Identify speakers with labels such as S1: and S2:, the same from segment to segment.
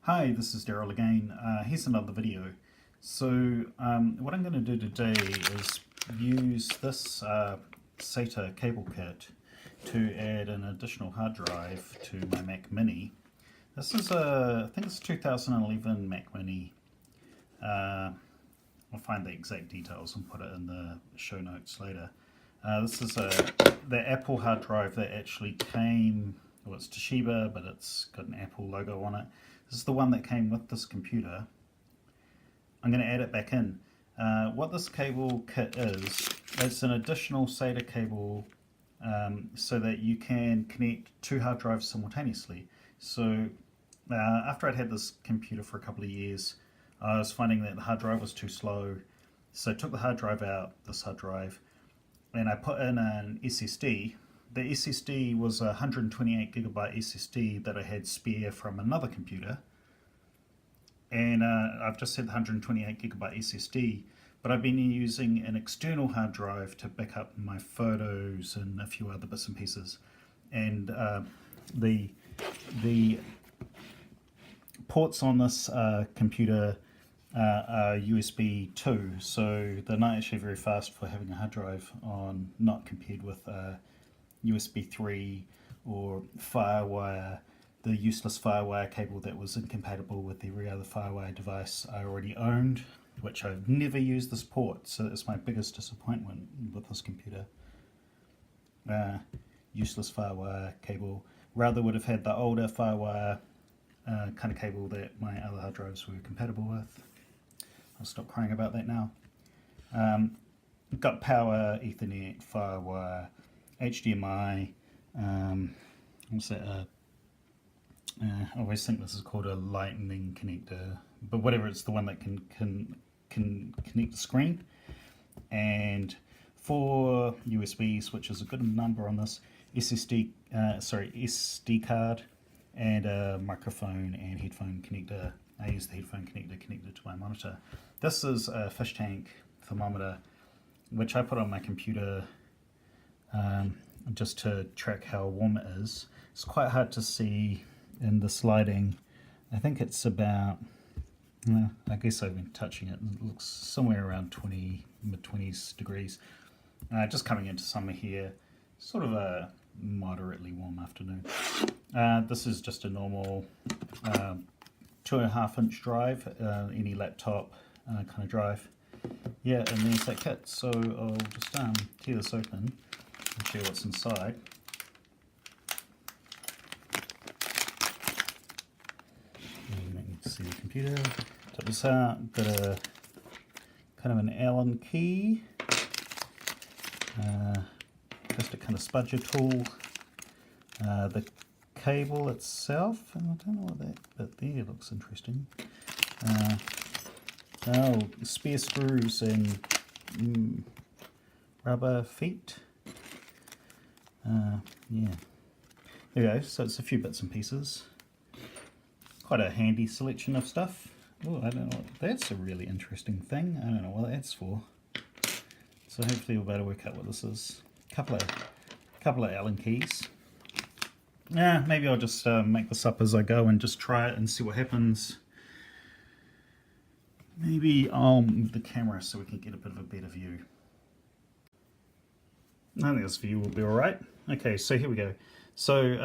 S1: Hi, this is Daryl again. Here's another video. What I'm going to do today is use this SATA cable kit to add an additional hard drive to my Mac Mini. This is I think it's a 2011 Mac Mini. I'll find the exact details and put it in the show notes later. This is the Apple hard drive that actually came, well, it's Toshiba, but it's got an Apple logo on it. This is the one that came with this computer. I'm going to add it back in. What this cable kit is, it's an additional SATA cable so that you can connect two hard drives simultaneously. So after I'd had this computer for a couple of years, I was finding that the hard drive was too slow. So I took the hard drive out, this hard drive, and I put in an SSD. The SSD was a 128GB SSD that I had spare from another computer. And I've just had the 128GB SSD, but I've been using an external hard drive to back up my photos and a few other bits and pieces. And the ports on this computer are USB 2, so they're not actually very fast for having a hard drive on, not compared with USB 3 or FireWire, the useless FireWire cable that was incompatible with every other FireWire device I already owned, which I've never used this port, so that's my biggest disappointment with this computer. Useless FireWire cable. Rather would have had the older FireWire kind of cable that my other hard drives were compatible with. I'll stop crying about that now. Got power, Ethernet, FireWire, HDMI, what's that? I always think this is called a lightning connector, but whatever, it's the one that can connect the screen. And 4 USBs, which is a good number on this, SD card, and a microphone and headphone connector. I use the headphone connector connected to my monitor. This is a fish tank thermometer, which I put on my computer just to track how warm it is. It's quite hard to see in this lighting. I think it's about, I guess I've been touching it, it looks somewhere around mid-20s degrees. Just coming into summer here, sort of a moderately warm afternoon. This is just a normal 2.5-inch drive, any laptop kind of drive. Yeah, and there's that kit. So I'll just tear this open and show you what's inside. You don't need to see the computer. Take this out. Got a kind of an Allen key, just a kind of spudger tool. The cable itself, and I don't know what that bit there looks interesting. Spare screws and rubber feet. Yeah, there we go. So it's a few bits and pieces. Quite a handy selection of stuff. Oh, I don't know. That's a really interesting thing. I don't know what that's for. So hopefully we'll be able to work out what this is. Couple of Allen keys. Yeah, maybe I'll just make this up as I go and just try it and see what happens. Maybe I'll move the camera so we can get a bit of a better view. I think this view will be alright. Okay, so here we go. So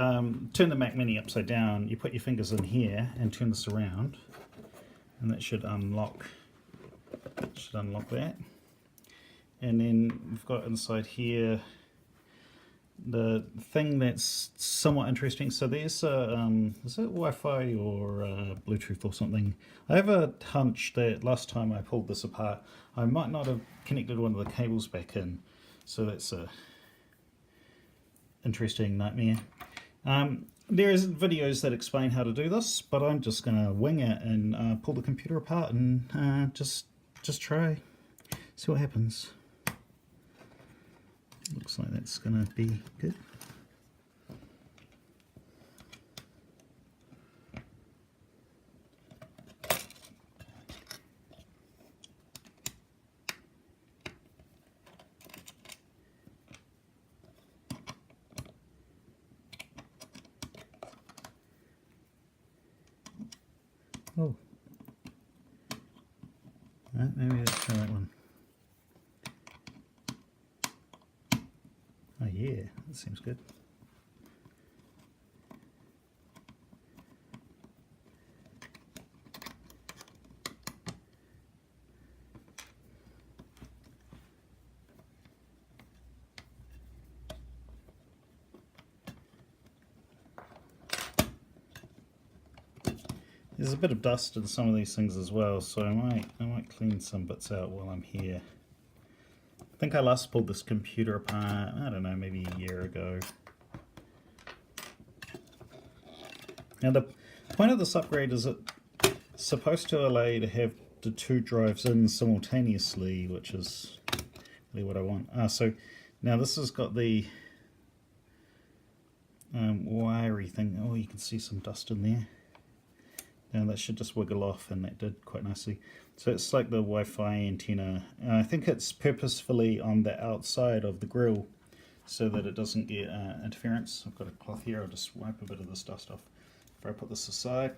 S1: turn the Mac Mini upside down, you put your fingers in here and turn this around, and that should unlock that. And then we've got inside here the thing that's somewhat interesting. So there's is it Wi-Fi or Bluetooth or something? I have a hunch that last time I pulled this apart, I might not have connected one of the cables back in. So that's a interesting nightmare. There's videos that explain how to do this, but I'm just going to wing it and pull the computer apart and just try, see what happens. Looks like that's going to be good. Oh. Maybe let's try that one. Oh yeah, that seems good. There's a bit of dust in some of these things as well, so I might clean some bits out while I'm here. I think I last pulled this computer apart, I don't know, maybe a year ago. Now the point of this upgrade is it's supposed to allow you to have the 2 drives in simultaneously, which is really what I want. So now this has got the wiry thing. Oh, you can see some dust in there. Now that should just wiggle off, and that did quite nicely. So it's like the Wi-Fi antenna. I think it's purposefully on the outside of the grill so that it doesn't get interference. I've got a cloth here, I'll just wipe a bit of this dust off. If I put this aside.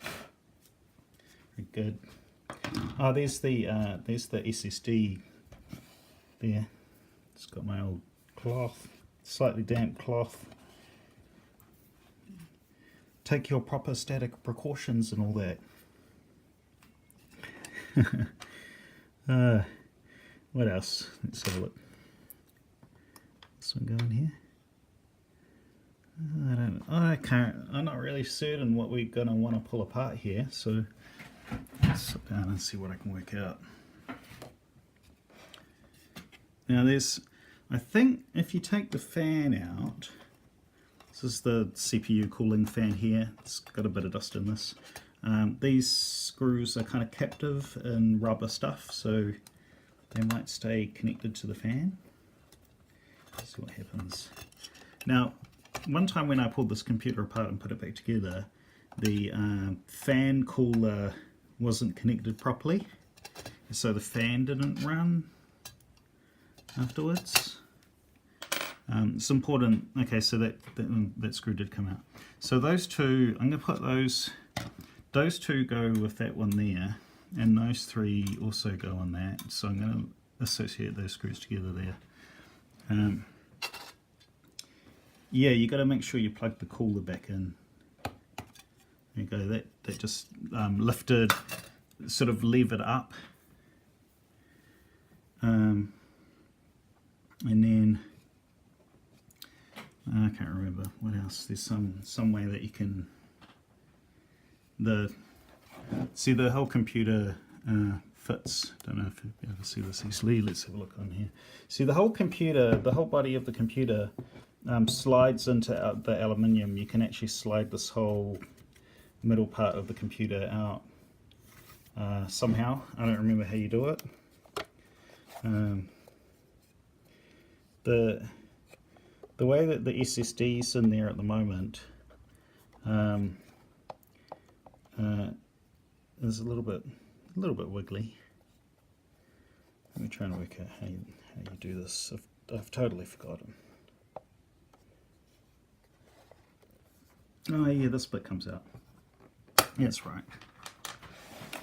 S1: Very good. Oh, there's the SSD there. It's got my old cloth, slightly damp cloth. Take your proper static precautions and all that. What else? Let's have a look. This one going here. I'm not really certain what we're going to want to pull apart here, so let's sit down and see what I can work out. Now I think if you take the fan out, this is the CPU cooling fan here, it's got a bit of dust in this. These screws are kind of captive in rubber stuff, so they might stay connected to the fan. Let's see what happens. Now, one time when I pulled this computer apart and put it back together, the fan cooler wasn't connected properly, so the fan didn't run afterwards. It's important. Okay, so that screw did come out. So those two, I'm going to put those 2 go with that one there, and those 3 also go on that. So I'm going to associate those screws together there. Yeah, you got to make sure you plug the cooler back in. There you go. That just lifted, sort of levered up, and then. I can't remember what else. There's some way that you can see the whole computer fits. Don't know if you ever see this easily. Let's have a look on here. See the whole computer, the whole body of the computer slides into the aluminium. You can actually slide this whole middle part of the computer out somehow. I don't remember how you do it. The way that the SSD's in there at the moment is a little bit wiggly. Let me try and work out how you do this. I've totally forgotten. Oh yeah, this bit comes out. Yeah, that's right.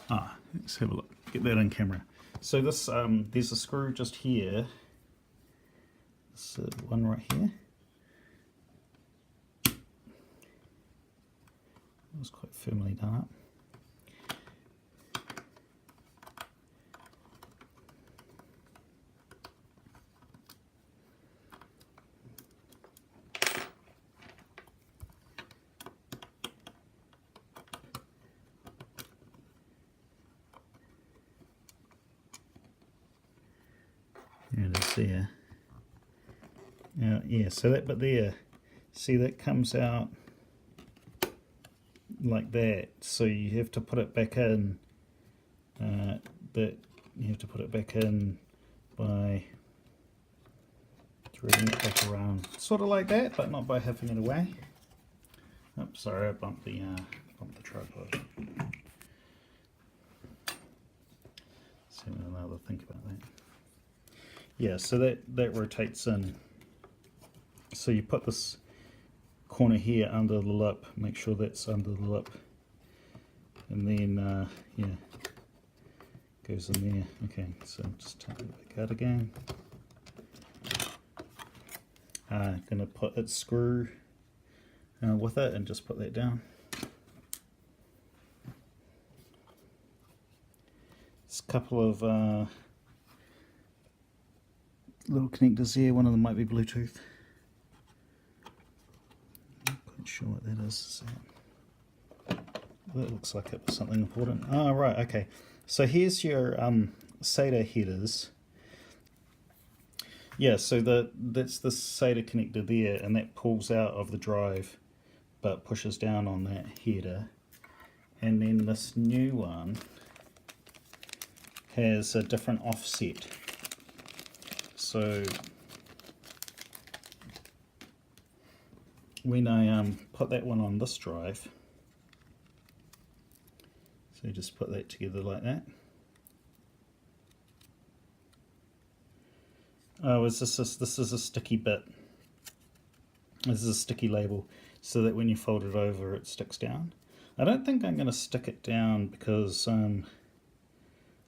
S1: Let's have a look. Get that on camera. So this there's a screw just here. This one right here. It was quite firmly done up. There it is there. Yeah, so that bit there, see that comes out like that, so you have to put it back in. You have to put it back in by threading it back around, sort of like that, but not by having it away. Oops, sorry, I bumped the tripod. So another think about that. Yeah, so that rotates in. So you put this corner here under the lip, make sure that's under the lip, and then yeah, goes in there. Okay, so just take it back out again. Going to put its screw with it and just put that down. There's a couple of little connectors here, one of them might be Bluetooth. Not quite sure what that is. That looks like it was something important. Oh, right, okay. So here's your SATA headers. Yeah, so that's the SATA connector there, and that pulls out of the drive but pushes down on that header. And then this new one has a different offset. So when I put that one on this drive, so just put that together like that. Oh, this is a sticky bit. This is a sticky label, so that when you fold it over, it sticks down. I don't think I'm going to stick it down because I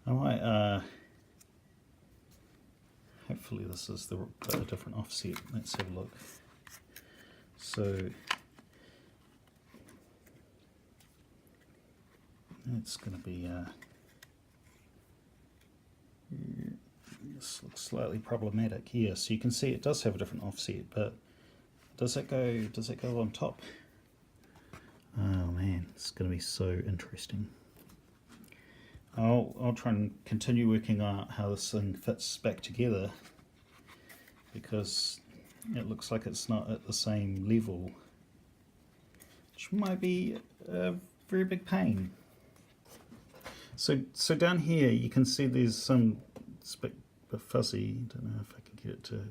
S1: might. Hopefully, this is a different offset. Let's have a look. So it's going to be. This looks slightly problematic here. So you can see it does have a different offset, but does it go on top? Oh man, it's going to be so interesting. I'll try and continue working out how this thing fits back together, because it looks like it's not at the same level, which might be a very big pain. So down here you can see there's some, it's a bit fuzzy, don't know if I can get it to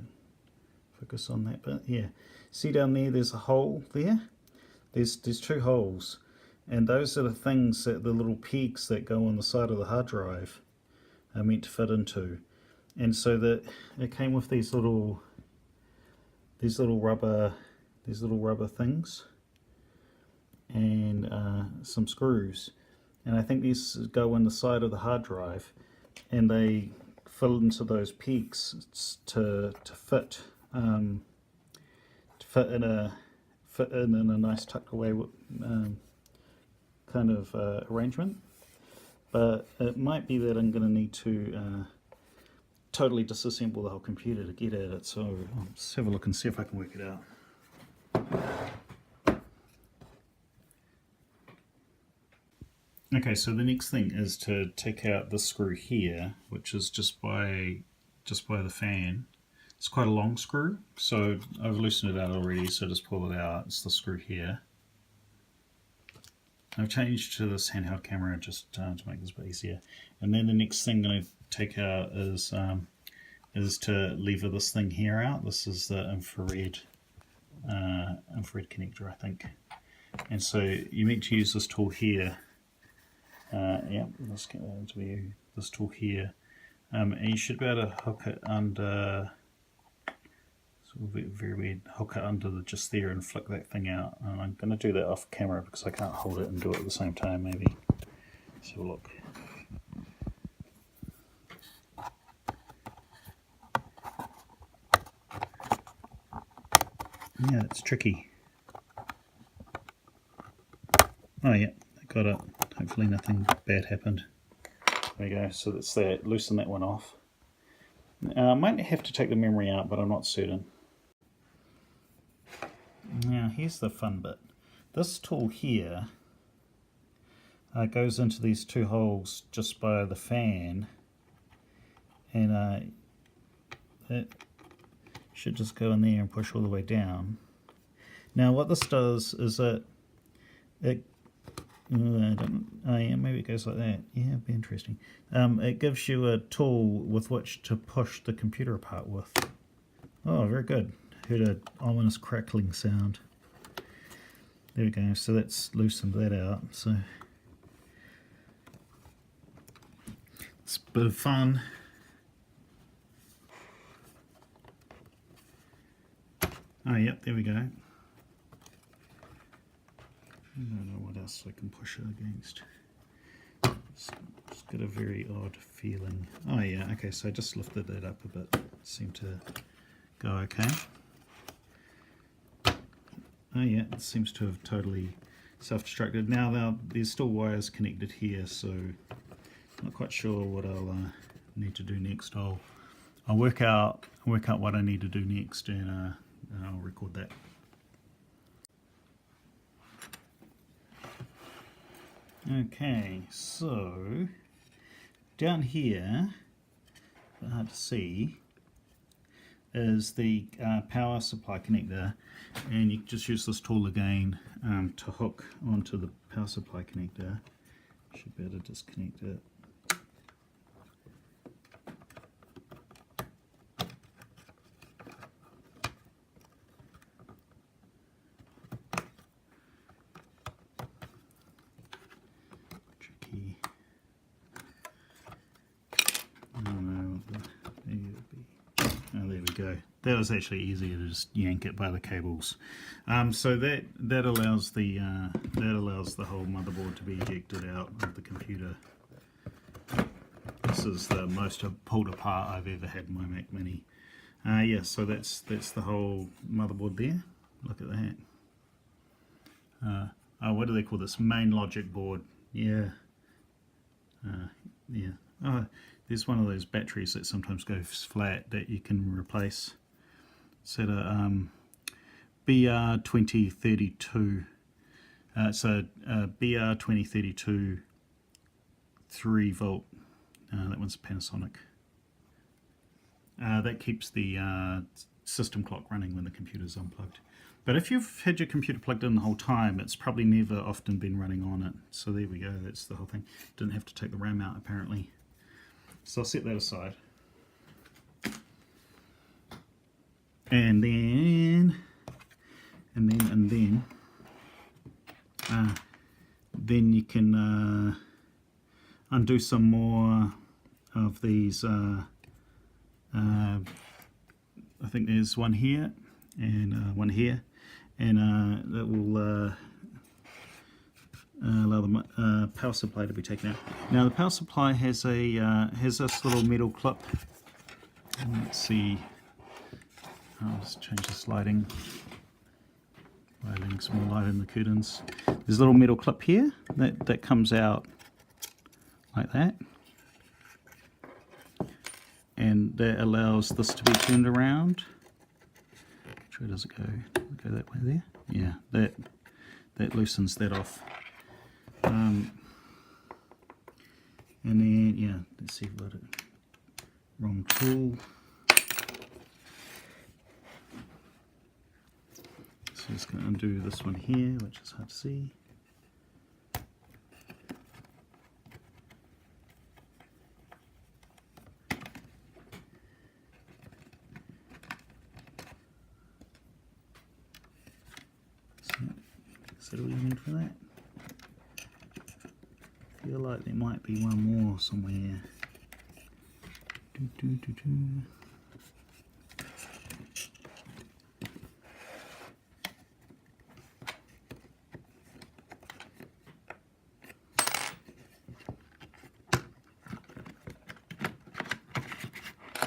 S1: focus on that, but yeah, see down there there's a hole there. There's two holes, and those are the things that the little pegs that go on the side of the hard drive are meant to fit into. And so that it came with these little rubber things and some screws, and I think these go in the side of the hard drive, and they fill into those pegs to fit in a nice tucked away kind of arrangement. But it might be that I'm going to need to totally disassemble the whole computer to get at it, so let's have a look and see if I can work it out. Okay, so the next thing is to take out this screw here, which is just by the fan. It's quite a long screw, so I've loosened it out already, so just pull it out. It's the screw here. I've changed to this handheld camera just to make this a bit easier. And then the next thing that I take out is to lever this thing here out. This is the infrared connector, I think. And so you meant to use this tool here. Yeah, let's get that into this tool here. And you should be able to hook it under. Very weird. Hook it under just there and flick that thing out. And I'm going to do that off camera because I can't hold it and do it at the same time. Maybe. Let's have a look. Yeah, it's tricky. Oh yeah, I got it. Hopefully nothing bad happened. There we go. So that's that. Loosen that one off. I might have to take the memory out, but I'm not certain. Now here's the fun bit. This tool here goes into these two holes just by the fan, and it should just go in there and push all the way down. Now what this does is oh yeah, maybe it goes like that. Yeah, it'd be interesting. It gives you a tool with which to push the computer apart with. Oh, very good. Heard an ominous crackling sound. There we go, so that's loosened that out. So it's a bit of fun. Oh yep, there we go. I don't know what else I can push it against. It's got a very odd feeling. Oh yeah, okay, so I just lifted that up a bit. It seemed to go okay. Oh yeah, it seems to have totally self-destructed. Now there's still wires connected here, so not quite sure what I'll need to do next. I'll work out what I need to do next, and I'll record that. Okay, so down here, hard to see, is the power supply connector, and you just use this tool again to hook onto the power supply connector. Should be able to disconnect it. Tricky. Oh, there we go. That was actually easier to just yank it by the cables. So that allows the whole motherboard to be ejected out of the computer. This is the most pulled apart I've ever had in my Mac Mini. Yeah, so that's the whole motherboard there. Look at that. Oh, what do they call this? Main logic board. Yeah. Yeah. Oh, there's one of those batteries that sometimes goes flat that you can replace. It's at a BR2032. It's a BR2032 3 volt. That one's Panasonic. That keeps the system clock running when the computer's unplugged. But if you've had your computer plugged in the whole time, it's probably never often been running on it. So there we go, that's the whole thing. Didn't have to take the RAM out apparently. So I'll set that aside. And then you can undo some more of these. I think there's one here and one here, and that will allow the power supply to be taken out. Now the power supply has this little metal clip. Let's see. I'll just change this lighting. Lighting, some more light in the curtains. There's a little metal clip here that comes out like that, and that allows this to be turned around. Which way does it go? Does it go that way there? Yeah, that loosens that off. And then, yeah, let's see if I've got it. Wrong tool. So just going to undo this one here, which is hard to see. So what do you need for that? I feel like there might be one more somewhere.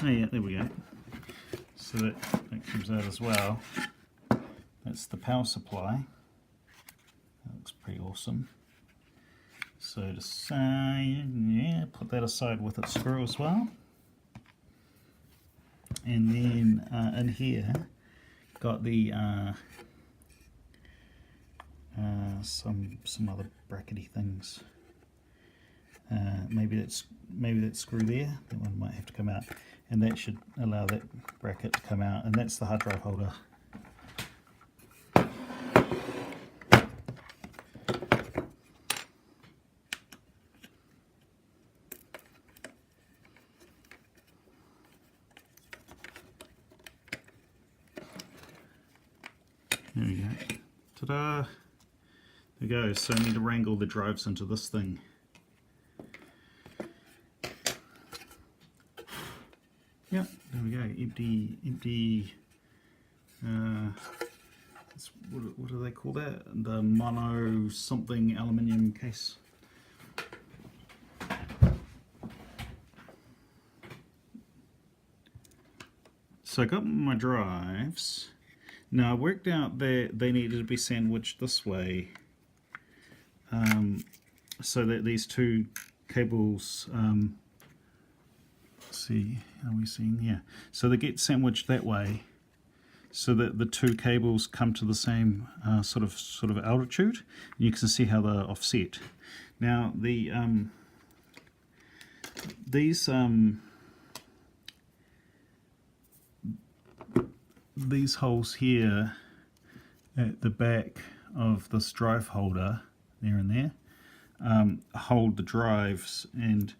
S1: Oh yeah, there we go. So that comes out as well. That's the power supply. That looks pretty awesome. So to say, yeah, put that aside with its screw as well. And then in here, got the some other brackety things. Maybe that screw there. That one might have to come out, and that should allow that bracket to come out. And that's the hard drive holder. There we go. Ta-da! There we go. So I need to wrangle the drives into this thing. Yep, there we go. Empty what do they call that? The mono something aluminium case. So I got my drives. Now I worked out that they needed to be sandwiched this way, so that these two cables, see, are we seeing? Yeah. So they get sandwiched that way, so that the two cables come to the same sort of altitude. And you can see how they're offset. Now the these holes here at the back of this drive holder, there and there, hold the drives, and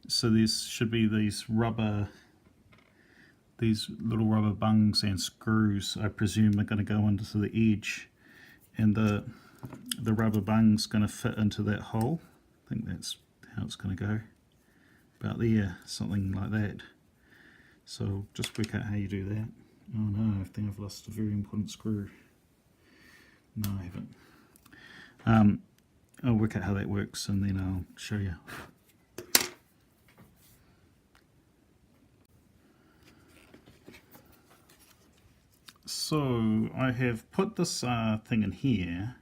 S1: so there should be these little rubber bungs and screws, I presume, are going to go into the edge, and the rubber bung's going to fit into that hole. I think that's how it's going to go, about there, something like that. So just work out how you do that. Oh no, I think I've lost a very important screw. No, I haven't. I'll work out how that works and then I'll show you. So I have put this thing in here,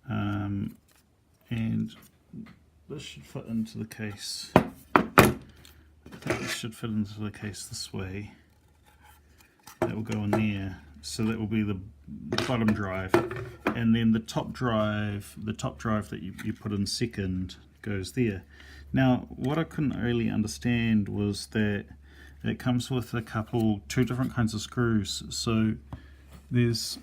S1: and this should fit into the case. I think this should fit into the case this way. That will go in there, so that will be the bottom drive, and then the top drive that you put in second goes there. Now what I couldn't really understand was that it comes with two different kinds of screws. So there's,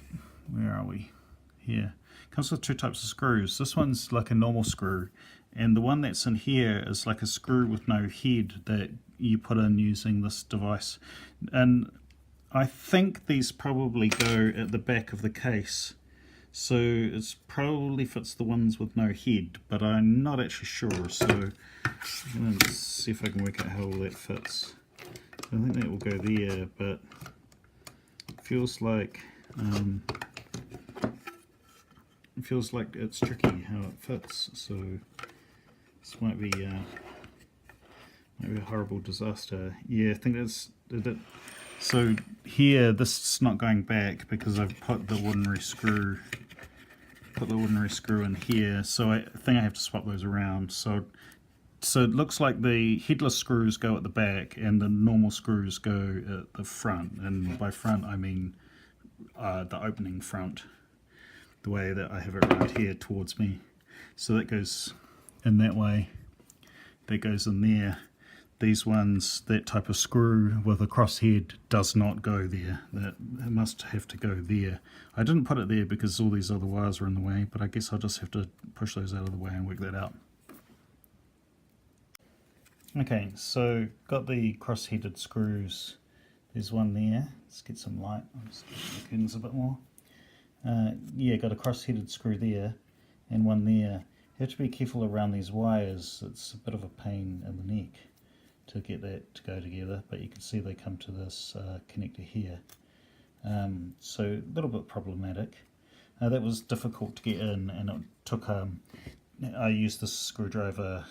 S1: where are we? Here. It comes with two types of screws. This one's like a normal screw, and the one that's in here is like a screw with no head that you put in using this device. And I think these probably go at the back of the case, so it probably fits the ones with no head, but I'm not actually sure, so I'm going to see if I can work out how all that fits. I think that will go there, but it feels like it's tricky how it fits, so this might be a horrible disaster. Yeah, I think that's it. So here, this is not going back because I've put the ordinary screw in here, so I think I have to swap those around. So it looks like the headless screws go at the back and the normal screws go at the front, and by front I mean the opening front, the way that I have it right here towards me. So that goes in that way, that goes in there. These ones, that type of screw with a cross head does not go there. It must have to go there. I didn't put it there because all these other wires are in the way, but I guess I'll just have to push those out of the way and work that out. Okay, so got the cross-headed screws. There's one there. Let's get some light. I'll just get the curtains a bit more. Yeah, got a cross-headed screw there and one there. You have to be careful around these wires. It's a bit of a pain in the neck to get that to go together, but you can see they come to this connector here. So a little bit problematic. That was difficult to get in, and it took, I used this screwdriver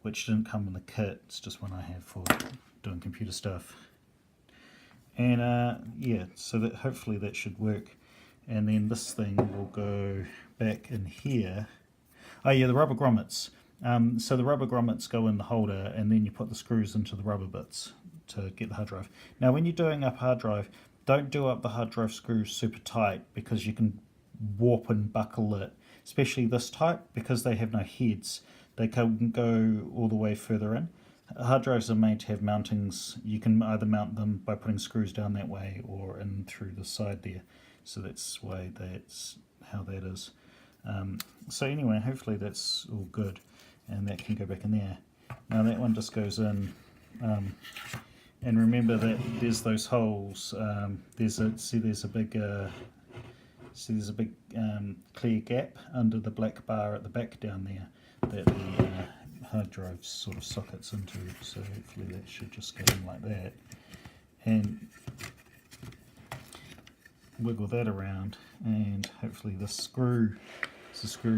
S1: which didn't come in the kit. It's just one I have for doing computer stuff. And yeah, so that hopefully that should work. And then this thing will go back in here. Oh yeah, the rubber grommets. So the rubber grommets go in the holder, and then you put the screws into the rubber bits to get the hard drive. Now when you're doing up hard drive, don't do up the hard drive screws super tight, because you can warp and buckle it, especially this type, because they have no heads. They can go all the way further in. Hard drives are made to have mountings. You can either mount them by putting screws down that way or in through the side there. So that's how that is. So anyway, hopefully that's all good, and that can go back in there. Now that one just goes in, and remember that there's those holes. There's a big clear gap under the black bar at the back down there that the hard drive sort of sockets into. So hopefully that should just go in like that. and wiggle that around, and hopefully the screw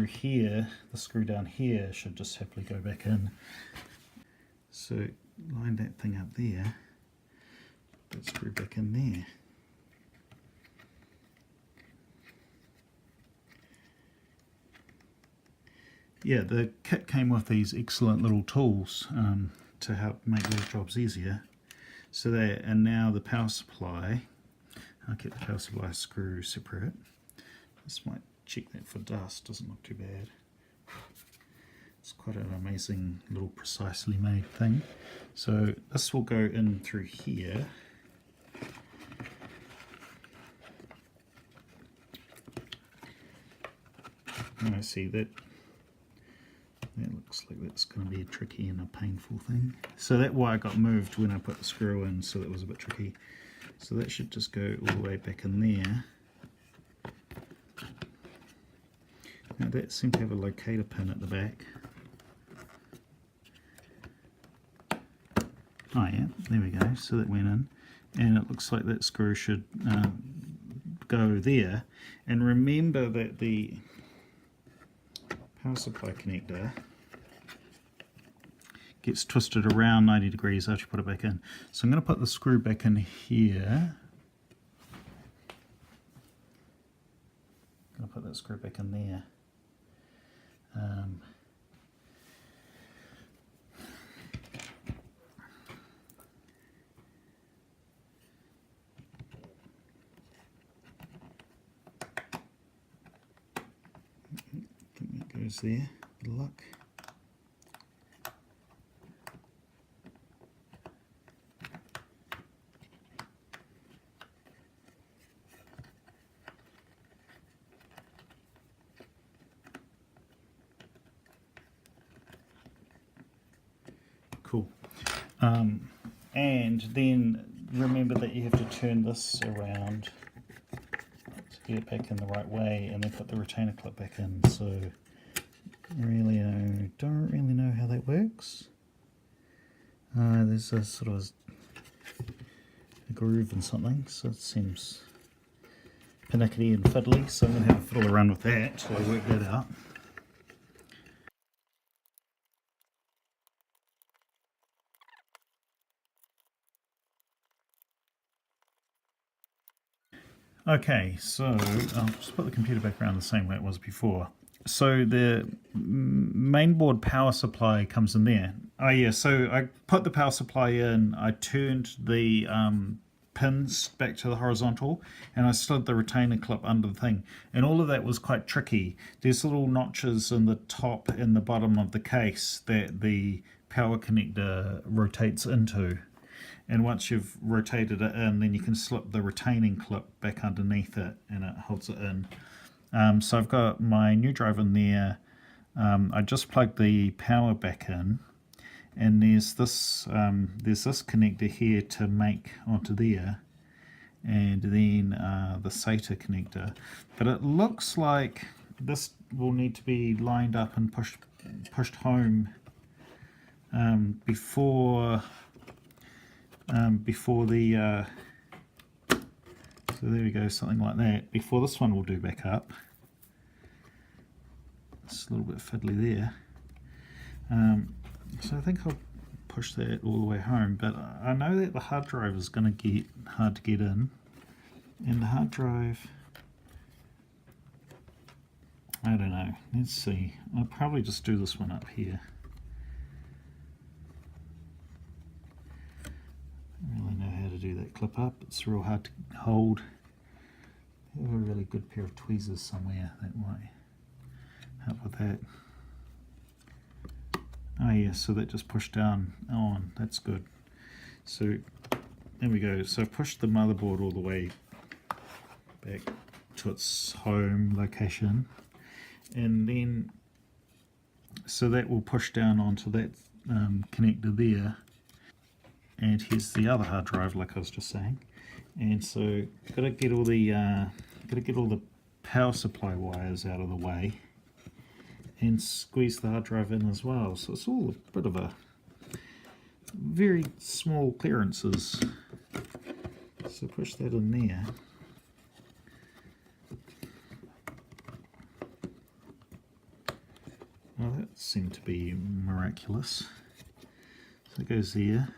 S1: here, the screw down here should just happily go back in. So line that thing up there, that screw back in there. Yeah, the kit came with these excellent little tools to help make your jobs easier. So there, and now the power supply, I'll keep the power supply screw separate. This might check that for dust, doesn't look too bad. It's quite an amazing little precisely made thing. So this will go in through here. And I see that looks like that's going to be a tricky and a painful thing. So that wire got moved when I put the screw in, so that was a bit tricky. So that should just go all the way back in there. Now that seemed to have a locator pin at the back. Oh yeah, there we go, so that went in. And it looks like that screw should go there. And remember that the power supply connector gets twisted around 90 degrees after you put it back in. So I'm going to put the screw back in here. I'm going to put that screw back in there. I think that goes there. Good luck. Cool. And then remember that you have to turn this around to get it back in the right way, and then put the retainer clip back in. So really, don't really know how that works. There's a sort of a groove and something, so it seems panicky and fiddly. So I'm going to have a fiddle around with that till I work that out. Okay, so I'll just put the computer back around the same way it was before. So the mainboard power supply comes in there. Oh yeah, so I put the power supply in, I turned the pins back to the horizontal, and I slid the retainer clip under the thing. And all of that was quite tricky. There's little notches in the top and the bottom of the case that the power connector rotates into. And once you've rotated it in, then you can slip the retaining clip back underneath it and it holds it in. So I've got my new drive in there. I just plugged the power back in, and there's this connector here to make onto there, and then the SATA connector. But it looks like this will need to be lined up and pushed home before the so there we go, something like that, before this one will do back up. It's a little bit fiddly there. So I think I'll push that all the way home, but I know that the hard drive is going to get hard to get in, and the hard drive, I don't know, let's see, I'll probably just do this one up here. I don't really know how to do that clip up, it's real hard to hold. I have a really good pair of tweezers somewhere that might help with that. Oh yeah, so that just pushed down on, that's good. So there we go, so I've pushed the motherboard all the way back to its home location, and then so that will push down onto that connector there. And here's the other hard drive, like I was just saying. And so gotta get all the power supply wires out of the way and squeeze the hard drive in as well. So it's all a bit of a very small clearances. So push that in there. Well, that seemed to be miraculous. So it goes there.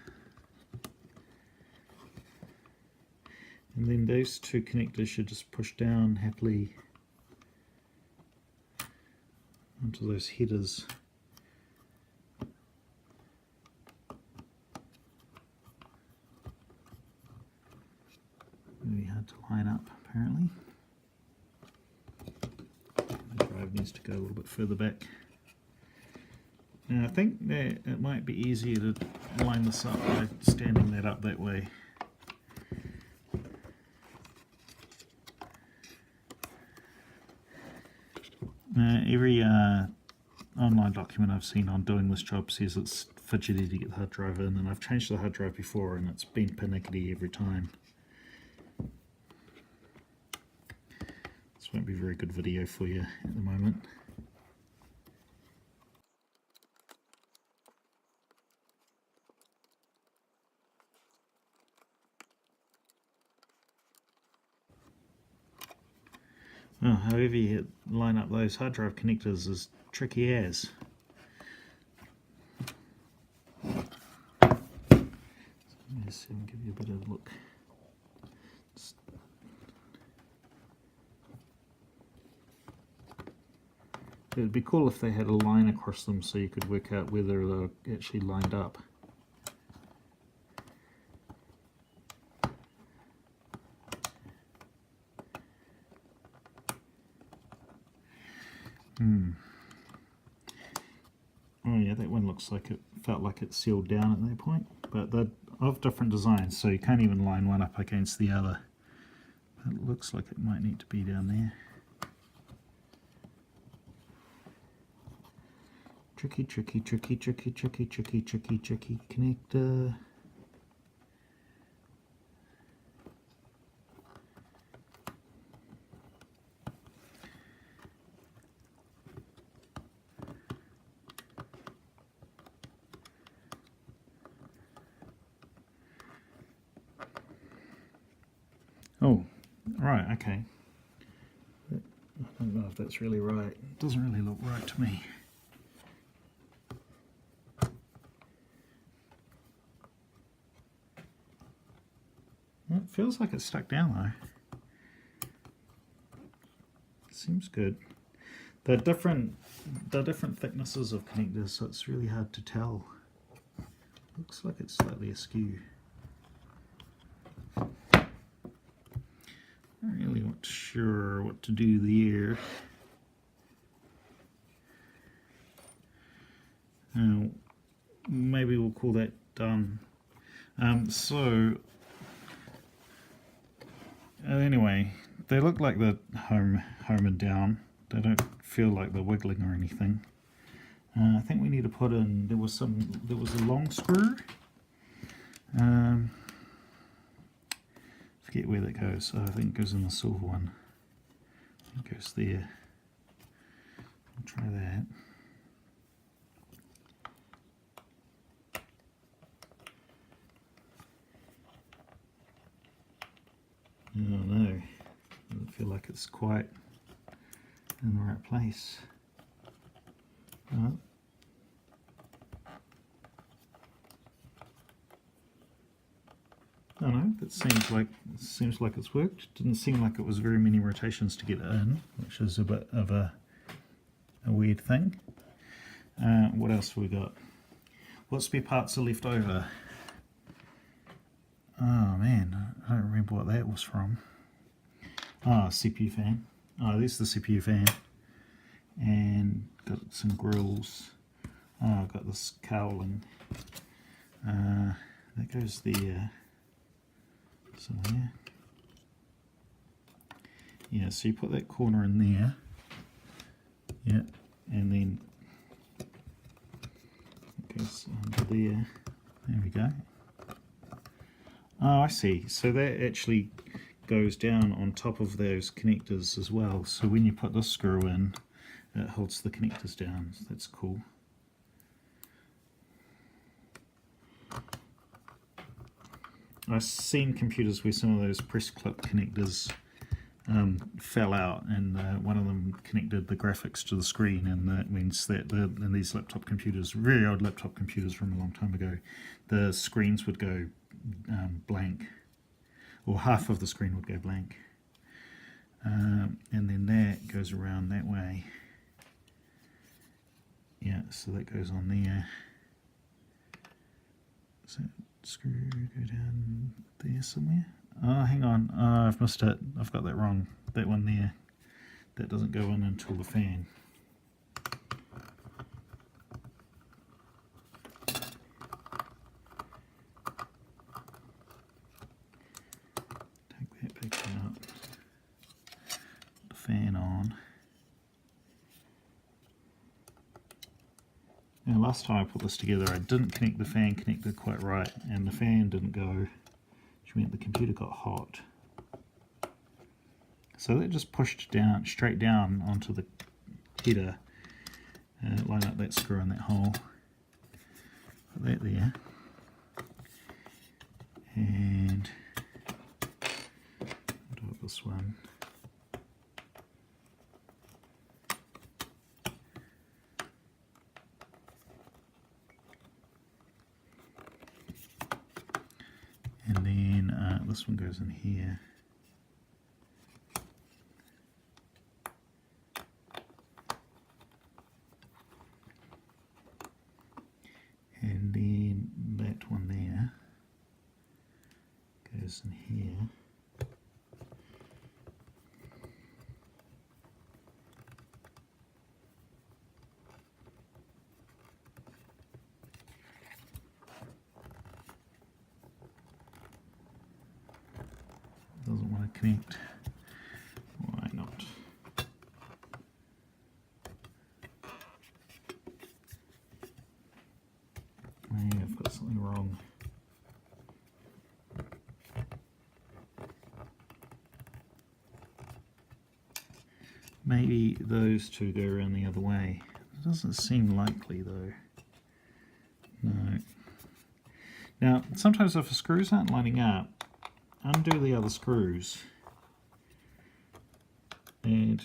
S1: And then those two connectors should just push down happily onto those headers. Really hard to line up, apparently. The drive needs to go a little bit further back. Now I think that it might be easier to line this up by standing that up that way. Every online document I've seen on doing this job says it's fidgety to get the hard drive in, and I've changed the hard drive before and it's been pernickety every time. This won't be a very good video for you at the moment. Oh, however you line up those hard drive connectors is tricky as. Let me just give you a bit of a look. It would be cool if they had a line across them so you could work out whether they're actually lined up. Oh yeah, that one looks like it felt like it sealed down at that point, but they're of different designs, so you can't even line one up against the other. It looks like it might need to be down there. Tricky, tricky, tricky, tricky, tricky, tricky, tricky, tricky connector. Oh, right, okay. I don't know if that's really right. It doesn't really look right to me. It feels like it's stuck down though. Seems good. They're different thicknesses of connectors, so it's really hard to tell. Looks like it's slightly askew. Not really not sure what to do there. Maybe we'll call that done. Anyway, they look like they're home and down. They don't feel like they're wiggling or anything. I think we need to put in. There was a long screw. Forget where that goes. I think it goes in the silver one. It goes there. I'll try that. Oh no, doesn't feel like it's quite in the right place. Oh. I don't know, that seems like it's worked. Didn't seem like it was very many rotations to get it in, which is a bit of a weird thing. What else have we got? What spare parts are left over? Oh man, I don't remember what that was from. Oh, CPU fan. Oh, there's the CPU fan. And got some grills. Oh, I've got this cowling. That goes there. Somewhere. Yeah, so you put that corner in there. Yeah, and then it goes under there. There we go. Oh, I see. So that actually goes down on top of those connectors as well. So when you put this screw in, it holds the connectors down. So that's cool. I've seen computers where some of those press clip connectors fell out, and one of them connected the graphics to the screen, and that means that in these laptop computers, very old laptop computers from a long time ago, the screens would go blank, or half of the screen would go blank, and then that goes around that way. Yeah, so that goes on there. So screw go down there somewhere. Oh, hang on. Oh, I've missed it. I've got that wrong. That one there. That doesn't go in until the fan. Take that back out. The fan on. Now, last time I put this together, I didn't connect the fan connector quite right, and the fan didn't go, which meant the computer got hot. So that just pushed down, straight down onto the header. Line up that screw in that hole. Put that there. And do it this one. And then this one goes in here. And then that one there goes in here. Doesn't want to connect. Why not? Maybe I've got something wrong. Maybe those two go around the other way. It doesn't seem likely though. No. Now, sometimes if the screws aren't lining up, undo the other screws and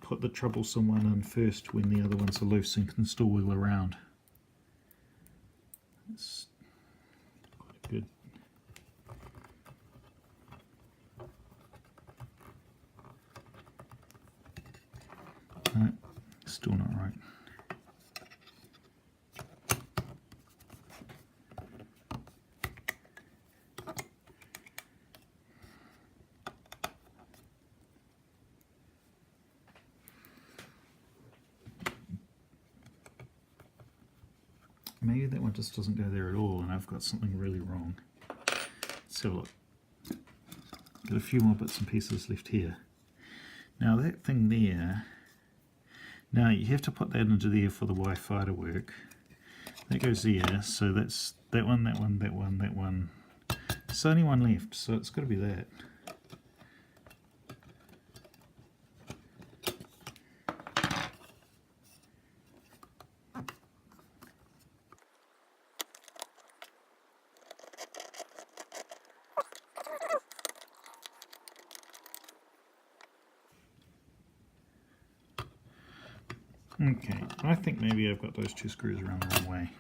S1: put the troublesome one in first when the other ones are loose and can still wiggle around. It's quite good. No, still not right. Maybe that one just doesn't go there at all and I've got something really wrong. Let's have a look. Got a few more bits and pieces left here. Now that thing there, now you have to put that into there for the Wi-Fi to work. That goes there, so that's that one, that one, that one, that one. There's only one left, so it's got to be that. Okay, I think maybe I've got those two screws around the wrong way.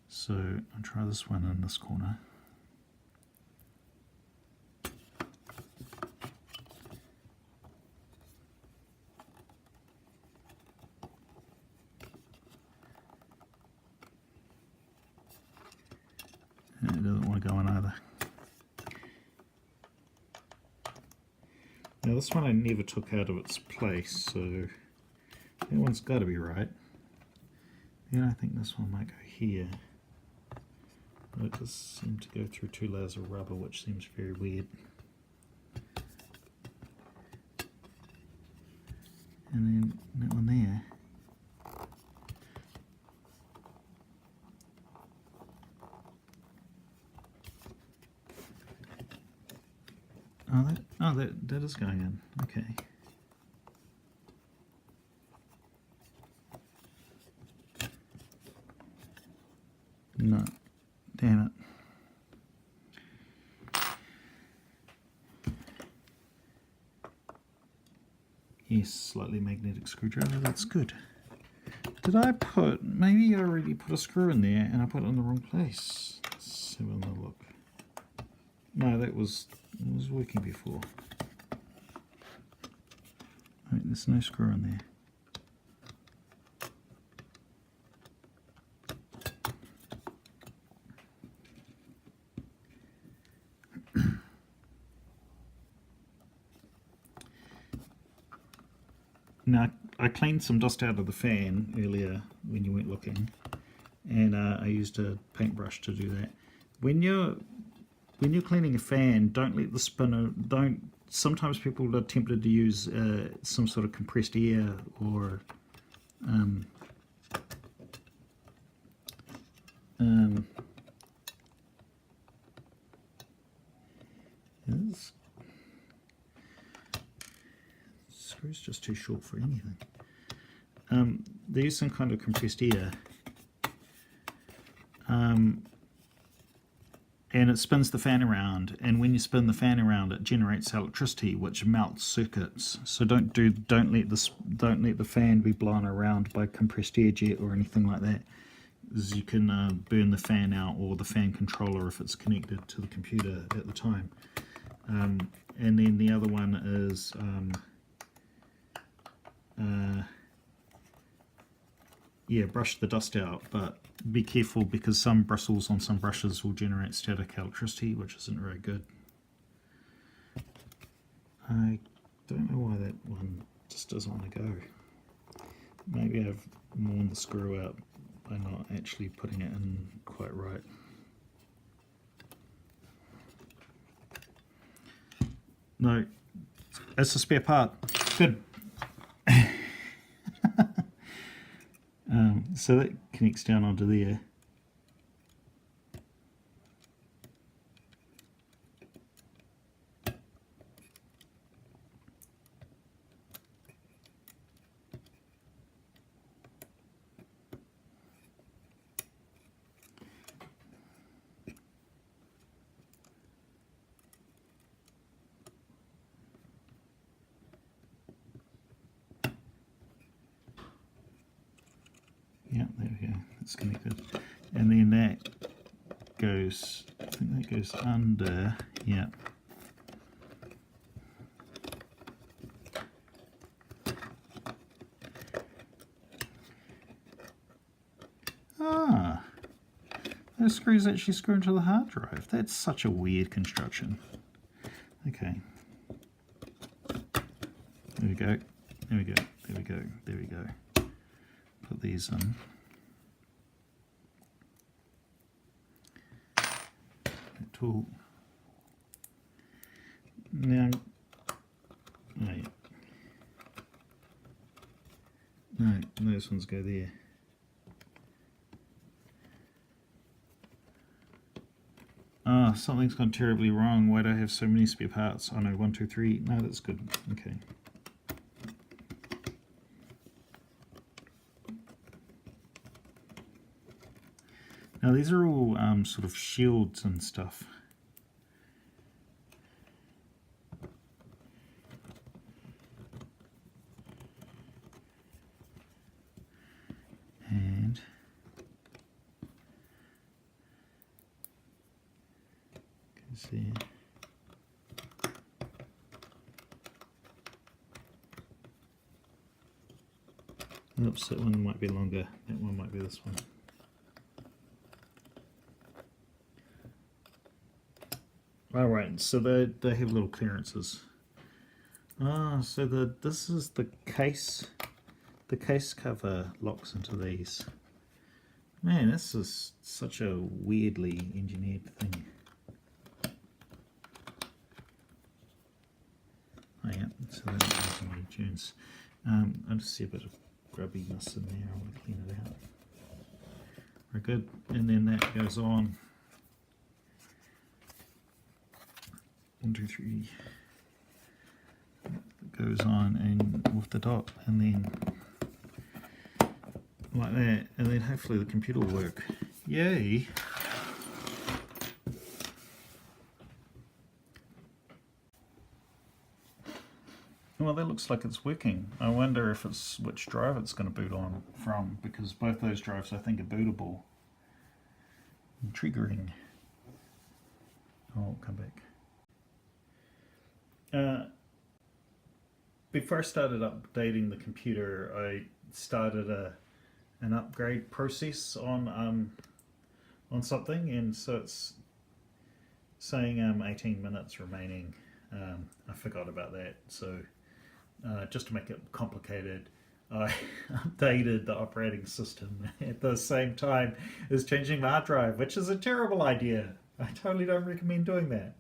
S1: So I'll try this one in this corner. And it doesn't want to go in either. Now this one I never took out of its place, so that one's got to be right. Then I think this one might go here. But it does seem to go through two layers of rubber, which seems very weird. And then that one there. Oh, that is going in. Okay. No, damn it. Yes, slightly magnetic screwdriver, that's good. Did I put, maybe I already put a screw in there and I put it in the wrong place. Let's have another look. No, it was working before. Right, there's no screw in there. Now, I cleaned some dust out of the fan earlier when you weren't looking, and I used a paintbrush to do that. When you're cleaning a fan, don't let the spinner, sometimes people are tempted to use some sort of compressed air or this screw's just too short for anything. They use some kind of compressed air, and it spins the fan around, and when you spin the fan around it generates electricity which melts circuits. So don't let the fan be blown around by compressed air jet or anything like that, as you can burn the fan out or the fan controller if it's connected to the computer at the time. And then the other one is yeah, brush the dust out, but be careful because some bristles on some brushes will generate static electricity, which isn't very good. I don't know why that one just doesn't want to go. Maybe I've worn the screw out by not actually putting it in quite right. No, it's a spare part. Good. So that connects down onto there. Yeah, there we go, it's connected. And then that goes, I think that goes under, yeah. Ah, those screws actually screw into the hard drive. That's such a weird construction. Okay. There we go, there we go, there we go, there we go. Put these in. Tool. Now, oh yeah. No, those ones go there. Ah, something's gone terribly wrong. Why do I have so many spare parts? Oh no, 1, 2, 3. No, that's good. Okay. Now these are all sort of shields and stuff. And you can see. Oops, that one might be longer. That one might be this one. Alright, so they have little clearances. Ah, so this is the case. The case cover locks into these. Man, this is such a weirdly engineered thing. Oh yeah, so that doesn't need tunes. I just see a bit of grubbiness in there. I want to clean it out. Very good. And then that goes on. 1, 2, 3. It goes on and with the dot, and then like that, and then hopefully the computer will work. Yay! Well, that looks like it's working. I wonder if it's which drive it's going to boot on from, because both those drives I think are bootable. Triggering. Oh, come back. Before I started updating the computer, I started an upgrade process on something, and so it's saying 18 minutes remaining. I forgot about that, so just to make it complicated, I updated the operating system at the same time as changing my hard drive, which is a terrible idea. I totally don't recommend doing that.